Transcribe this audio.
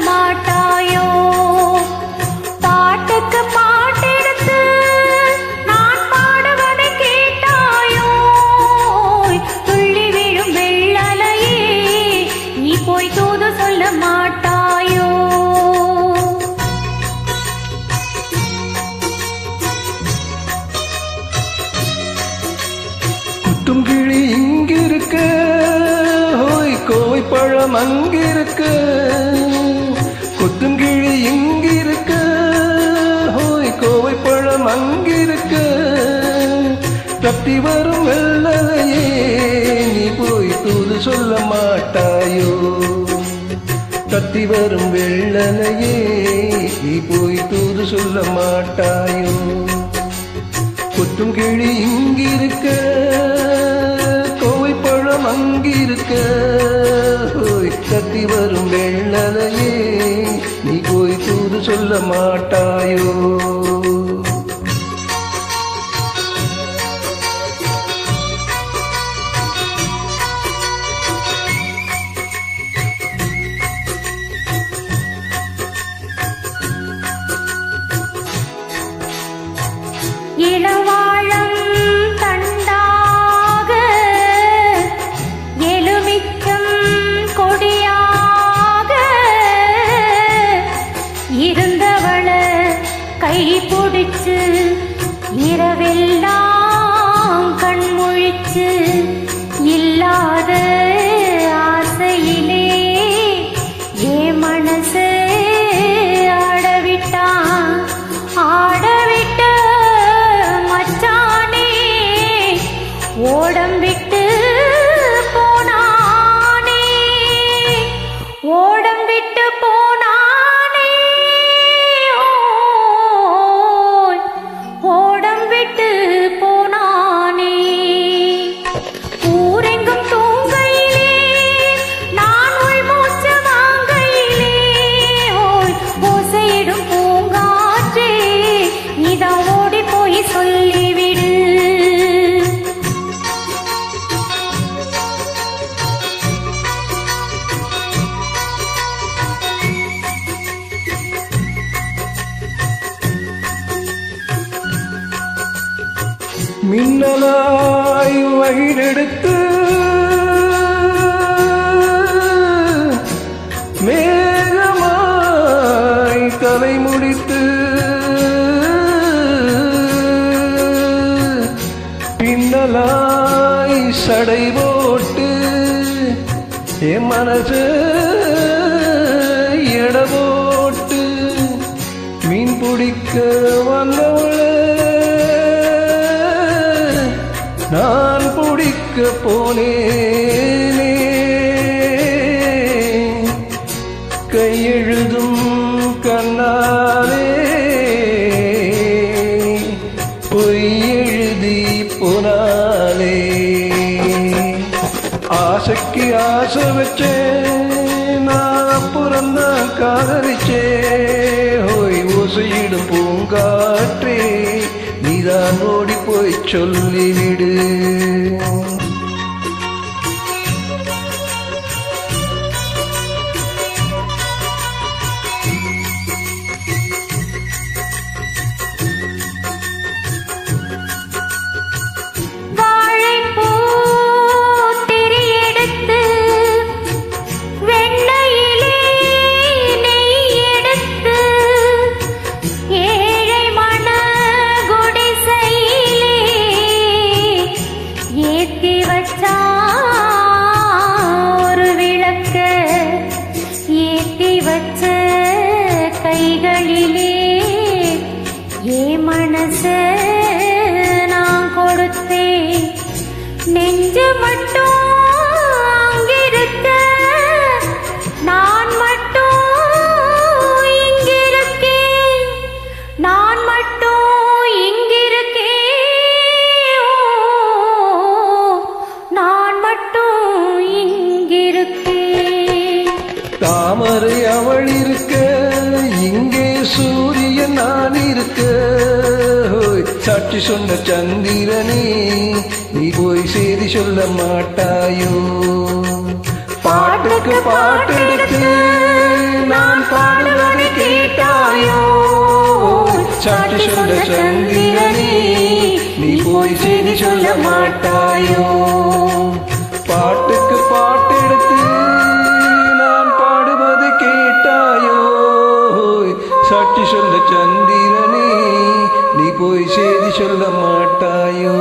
மாட்டாயோ? பாட்டுக்கு பாட்டெடுத்து நான் பாடுவதை கேட்டாயோ? துள்ளி விழும் வெள்ளலையே நீ போய் தூது சொல்ல மாட்டாயோ? குத்தும் கிளி இங்கிருக்க, கோவை பழம் அங்கிருக்க. குத்தும் கிளி இங்கிருக்க, கோவை பழம் அங்கிருக்க. தப்பி வரும் வெள்ளலையே நீ போய் தூது சொல்ல மாட்டாயோ? தத்தி வரும் வெள்ளலையே நீ போய் தூது சொல்ல மாட்டாயோ? குத்தும் கிளி இங்கிருக்க, கோவை பழம் அங்கிருக்க. தத்தி வரும் வெள்ளலையே நீ போய் தூது சொல்ல மாட்டாயோ? இளவாழம் தண்டாக எலுமிச்சம் கொடியாக இருந்தவள கை பிடிச்சு இரவெல்லாம் கண்முழிச்சு இல்லாத ஆசையிலே ஏ மனசு ஆடவிட்டான். ஆடவிட்ட மச்சானே ஓடம் விட்டு போனானே, ஓடம் விட்டு போனானே, ஓடம் விட்டு போனானே. ஊரெங்கும் தூங்கையிலே நான் உள் மூச்சு வாங்கையிலே ஓசையிடும் பூங்காற்றே நீதான் ஓடி போய் சொல்லிவிடு. மின்னலாய் வழிநெடுத்து மேகமாய் தலை முடித்து பின்னலாய் சடை போட்டு என் மனசு எட போட்டு மீன் பிடிக்க வந்தவள நான் பிடிக்க போனேனே. கையெழுதும் கண்ணாலே பொய் எழுதி போனாலே. ஆசைக்கு ஆசை வச்சேன் நான் அப்புறம்தான் காதலிச்சேன். ஓசையிடும் பூங்காற்றே நீதான் ஓடி போய் சொல்லிவிடு. ஒரு விளக்க ஏற்றி வச்ச கைகளிலே ஏ மனச நான் கொடுத்தேன். நெஞ்சு மட்டும் அங்கிருக்க நான் மட்டும் இங்கிருக்கேன். நான் மட்டும் இங்கிருக்கேன். தாமரை அவள் இருக்க, இங்கே சூரியன் நான் இருக்க. சாட்சி சொன்ன சந்திரனே நீ போய் செய்தி சொல்ல மாட்டாயோ? பாட்டுக்கு பாட்டெடுத்து நான் சாட்சி சொல்ல சந்திரனே நீ போய் செய்தி சொல்ல மாட்டாயோ பாட்டுக்கு பாட்டெடுத்து நான் பாடுவது கேட்டாயோ சாட்சி சொல்ல சந்திரனே நீ போய் செய்தி சொல்ல மாட்டாயோ